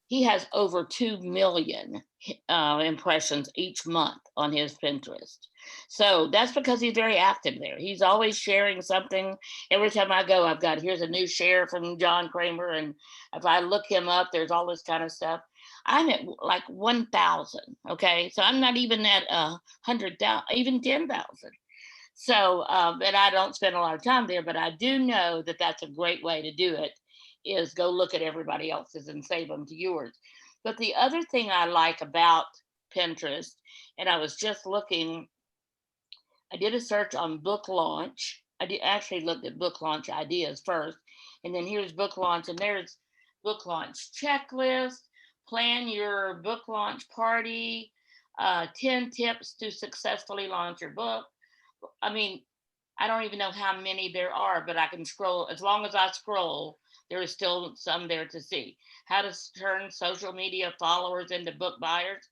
He has over 2 million impressions each month on his Pinterest. So that's because he's very active there. He's always sharing something. Every time I go, I've got, here's a new share from John Kramer. And if I look him up, there's all this kind of stuff. I'm at like 1,000. Okay. So I'm not even at 100,000, even 10,000. So, and I don't spend a lot of time there, but I do know that that's a great way to do it, is go look at everybody else's and save them to yours. But the other thing I like about Pinterest, and I was just looking, I did a search on book launch. Actually looked at book launch ideas first, and then here's book launch, and there's book launch checklist, plan your book launch party, 10 tips to successfully launch your book. I mean, I don't even know how many there are, but I can scroll. As long as I scroll, there is still some there to see. How to turn social media followers into book buyers.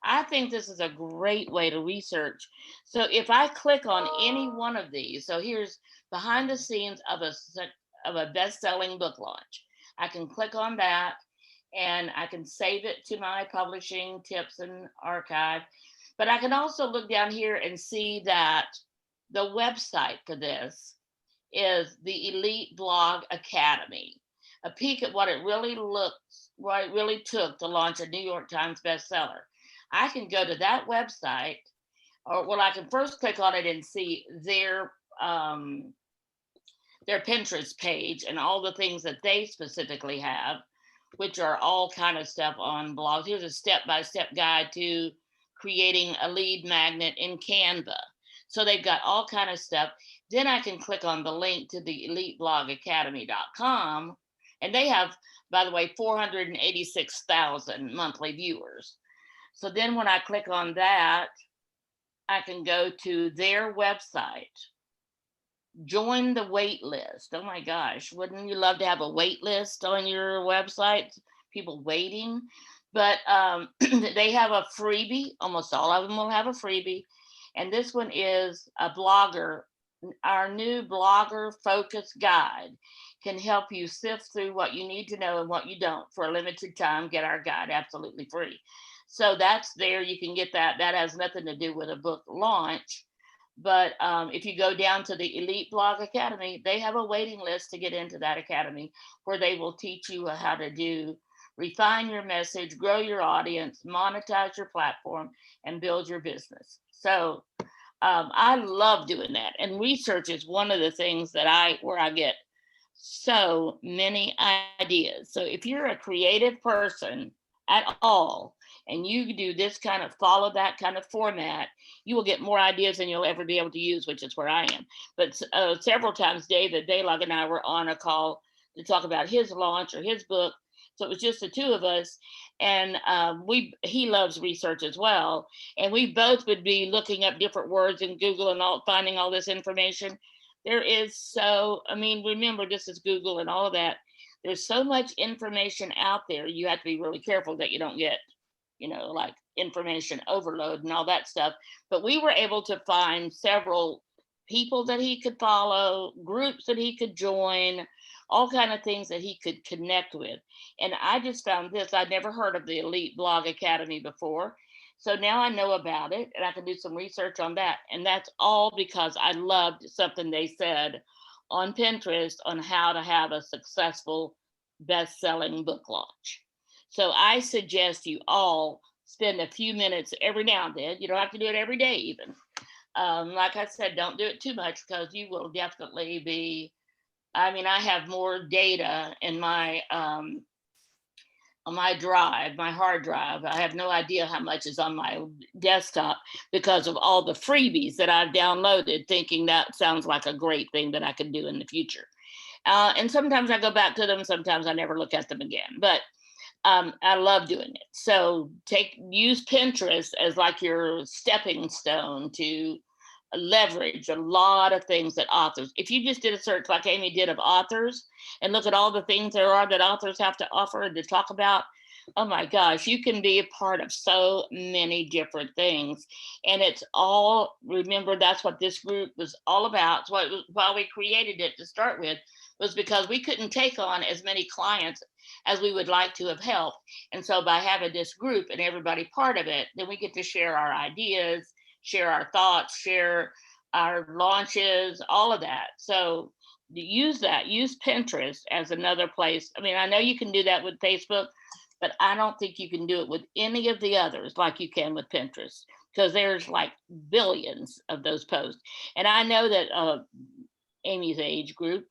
I think this is a great way to research. So if I click on any one of these, so here's behind the scenes of a best-selling book launch. I can click on that and I can save it to my publishing tips and archive. But I can also look down here and see that the website for this is the Elite Blog Academy. A peek at what it really took to launch a New York Times bestseller. I can go to that website, or well, I can first click on it and see their Pinterest page and all the things that they specifically have, which are all kind of stuff on blogs. Here's a step-by-step guide to creating a lead magnet in Canva. So they've got all kind of stuff. Then I can click on the link to the eliteblogacademy.com, and they have, by the way, 486,000 monthly viewers. So then when I click on that, I can go to their website, join the wait list. Oh my gosh, wouldn't you love to have a wait list on your website? People waiting. But they have a freebie. Almost all of them will have a freebie. And this one is a blogger. Our new blogger focus guide can help you sift through what you need to know and what you don't. For a limited time, get our guide absolutely free. So that's there. You can get that. That has nothing to do with a book launch. But if you go down to the Elite Blog Academy, they have a waiting list to get into that academy, where they will teach you how to refine your message, grow your audience, monetize your platform, and build your business. So I love doing that. And research is one of the things where I get so many ideas. So if you're a creative person at all, and you do this kind of, follow that kind of format, you will get more ideas than you'll ever be able to use, which is where I am. But several times, David Daylog and I were on a call to talk about his launch or his book. So it was just the two of us, and he loves research as well. And we both would be looking up different words in Google and finding all this information. Remember, this is Google and all of that. There's so much information out there. You have to be really careful that you don't get, like information overload and all that stuff. But we were able to find several people that he could follow, groups that he could join, all kind of things that he could connect with. And I just found this. I'd never heard of the Elite Blog Academy before. So now I know about it, and I can do some research on that. And that's all because I loved something they said on Pinterest on how to have a successful best-selling book launch. So I suggest you all spend a few minutes every now and then. You don't have to do it every day even. Like I said, don't do it too much because you will definitely be, I mean, I have more data in my on my drive, my hard drive. I have no idea how much is on my desktop because of all the freebies that I've downloaded, thinking that sounds like a great thing that I could do in the future. And sometimes I go back to them, sometimes I never look at them again, but I love doing it. So use Pinterest as like your stepping stone to leverage a lot of things that authors, if you just did a search like Amy did of authors and look at all the things there are that authors have to offer and to talk about, oh my gosh, you can be a part of so many different things. And it's all, remember, that's what this group was all about. So why we created it to start with was because we couldn't take on as many clients as we would like to have helped. And so by having this group and everybody part of it, then we get to share our ideas, share our thoughts, share our launches, all of that. So use Pinterest as another place. I mean, I know you can do that with Facebook, but I don't think you can do it with any of the others like you can with Pinterest, because there's like billions of those posts. And I know that Amy's age group,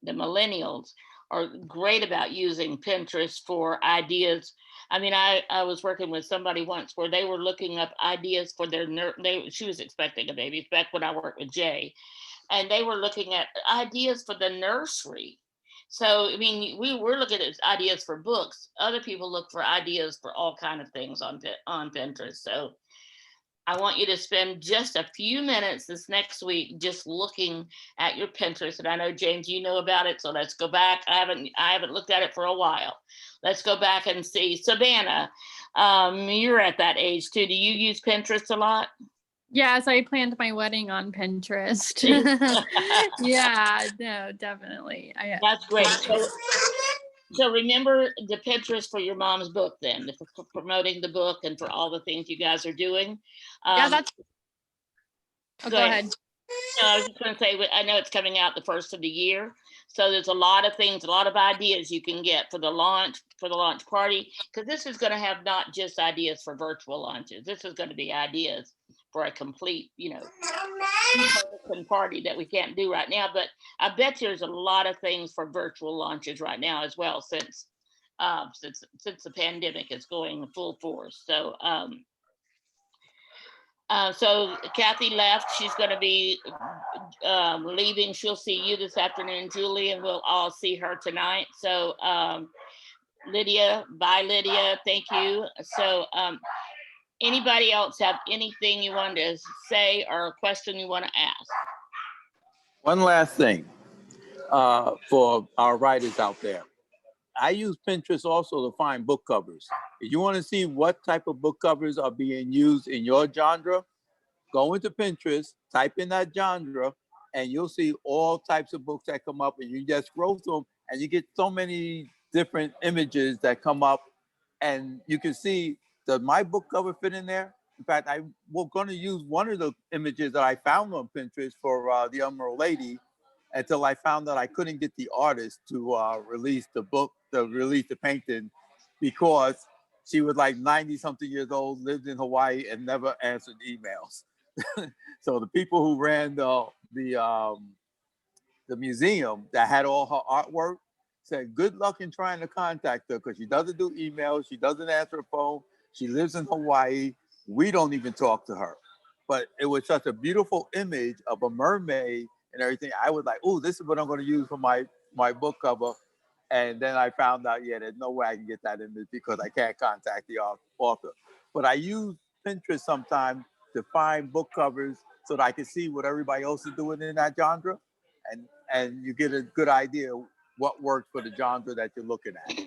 the millennials, are great about using Pinterest for ideas. I mean, I was working with somebody once where they were looking up ideas for their she was expecting a baby back when I worked with Jay, and they were looking at ideas for the nursery. So, I mean, we're looking at ideas for books. Other people look for ideas for all kind of things on Pinterest. So I want you to spend just a few minutes this next week just looking at your Pinterest. And I know, James, you know about it, so let's go back. I haven't looked at it for a while. Let's go back and see. Savannah, you're at that age too. Do you use Pinterest a lot? Yes, I planned my wedding on Pinterest. Yeah, no, definitely. That's great. So remember the Pinterest for your mom's book then, for promoting the book and for all the things you guys are doing. Yeah, that's. Oh, go ahead. No, I was just going to say, I know it's coming out the first of the year. So there's a lot of things, a lot of ideas you can get for the launch party, because this is going to have not just ideas for virtual launches. This is going to be ideas for a complete, party that we can't do right now. But I bet there's a lot of things for virtual launches right now as well, since the pandemic is going full force. So so Kathy left. She's going to be leaving. She'll see you this afternoon, Julie, and we'll all see her tonight. So Lydia, bye, Lydia. Thank you. So anybody else have anything you want to say or a question you want to ask? One last thing for our writers out there. I use Pinterest also to find book covers. If you want to see what type of book covers are being used in your genre, go into Pinterest, type in that genre, and you'll see all types of books that come up, and you just scroll through them, and you get so many different images that come up, and you can see, does my book cover fit in there? In fact, I was going to use one of the images that I found on Pinterest for The Emerald Lady, until I found that I couldn't get the artist to release the book, to release the painting, because she was like 90 something years old, lived in Hawaii, and never answered emails. So the people who ran the museum that had all her artwork said, good luck in trying to contact her, because she doesn't do emails, she doesn't answer her phone, she lives in Hawaii, we don't even talk to her. But it was such a beautiful image of a mermaid and everything. I was like, oh, this is what I'm going to use for my book cover. And then I found out, yeah, there's no way I can get that image because I can't contact the author. But I use Pinterest sometimes to find book covers so that I can see what everybody else is doing in that genre. And you get a good idea what works for the genre that you're looking at.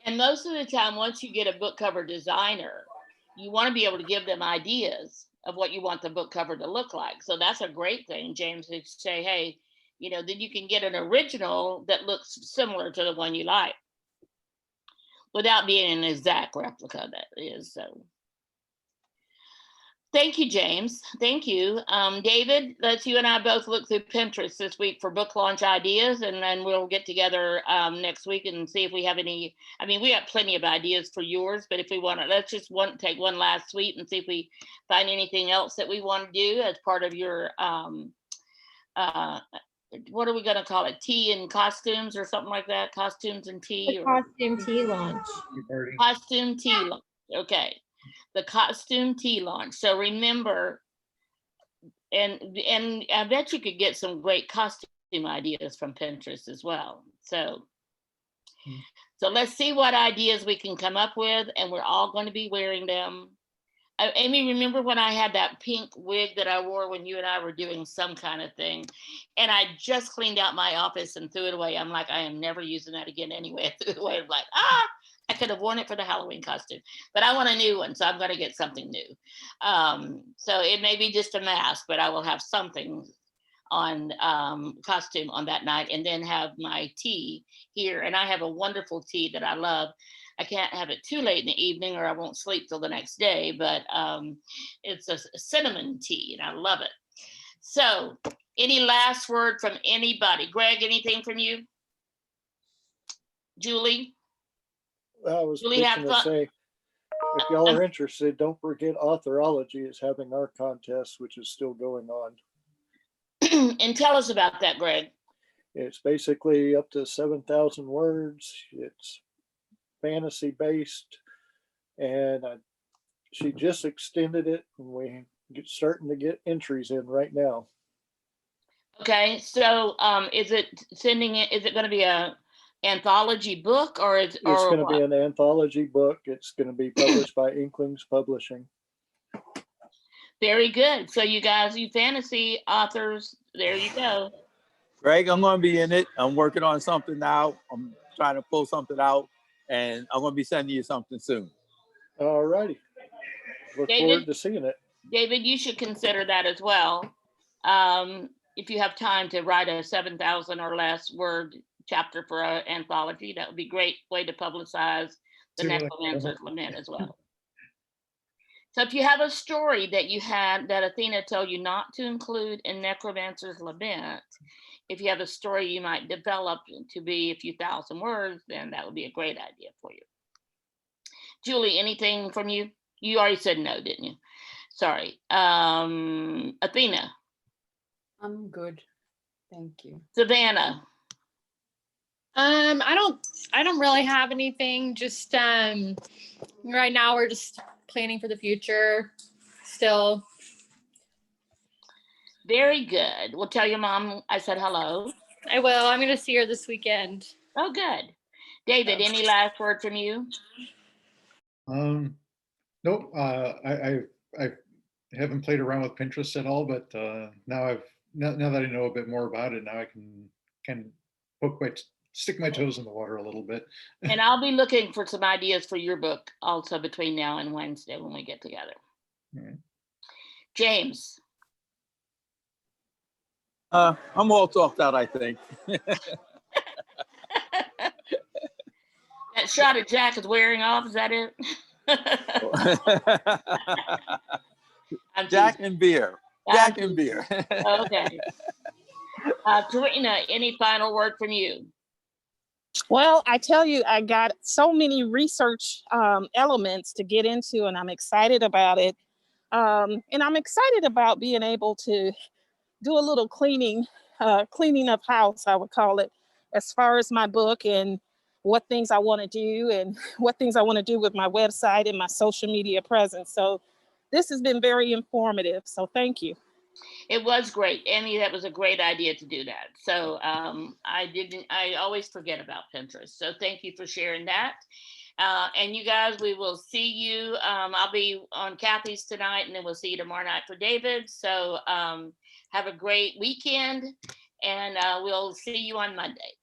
And most of the time, once you get a book cover designer, you want to be able to give them ideas of what you want the book cover to look like. So that's a great thing, James, to say, hey, then you can get an original that looks similar to the one you like without being an exact replica that is. So Thank you, James. Thank you. David, let's you and I both look through Pinterest this week for book launch ideas, and then we'll get together next week and see if we have any. I mean, we have plenty of ideas for yours, but if we want to, let's just take one last sweep and see if we find anything else that we want to do as part of your, what are we going to call it? Tea and costumes or something like that? Costumes and tea? The Or costume tea launch. costume tea launch. Okay. The costume tea launch. So remember, and I bet you could get some great costume ideas from Pinterest as well. So let's see what ideas we can come up with, and we're all going to be wearing them. Amy, remember when I had that pink wig that I wore when you and I were doing some kind of thing, and I just cleaned out my office and threw it away. I'm like, I am never using that again anyway. I threw it away. I'm like, I could have worn it for the Halloween costume, but I want a new one, so I'm going to get something new. So it may be just a mask, but I will have something on costume on that night, and then have my tea here. And I have a wonderful tea that I love. I can't have it too late in the evening or I won't sleep till the next day, but it's a cinnamon tea and I love it. So any last word from anybody? Greg, anything from you? Julie? I was Julie, have fixing to fun. say, if y'all are interested, don't forget Authorology is having our contest, which is still going on. And tell us about that, Greg. It's basically up to 7,000 words. It's fantasy based, and she just extended it, and we starting to get entries in right now. Okay, so is it going to be a anthology book, or It's going to be an anthology book. It's going to be published by Inklings Publishing. Very good. So you guys, you fantasy authors, there you go. Greg, I'm going to be in it. I'm working on something now. I'm trying to pull something out, and I'm going to be sending you something soon. All righty. Look forward to seeing it. David, you should consider that as well. If you have time to write a 7,000 or less word chapter for an anthology, that would be a great way to publicize the Necromancer's Lament as well. So if you have a story that you had that Athena told you not to include in Necromancer's Lament, if you have a story you might develop to be a few thousand words, then that would be a great idea for you. Julie, anything from you? You already said no, didn't you? Sorry. Athena. I'm good. Thank you. Savannah. I don't really have anything. Just right now we're just planning for the future still. Very good. We'll tell your mom I said hello. I will. I'm gonna see her this weekend. Oh, good. David, any last word from you? Nope. I haven't played around with Pinterest at all, but now that I know a bit more about it, now I can stick my toes in the water a little bit. And I'll be looking for some ideas for your book also between now and Wednesday when we get together. Right. James. I'm all talked out, I think. That shot of Jack is wearing off, is that it? Jack and beer. Jack and beer. Okay. Karina, any final word from you? Well, I tell you, I got so many research elements to get into, and I'm excited about it. And I'm excited about being able to do a little cleaning of house, I would call it, as far as my book and what things I want to do and what things I want to do with my website and my social media presence. So this has been very informative. So thank you. It was great. Amy, that was a great idea to do that. So I always forget about Pinterest. So thank you for sharing that. And you guys, we will see you. I'll be on Kathy's tonight, and then we'll see you tomorrow night for David. So have a great weekend, and we'll see you on Monday.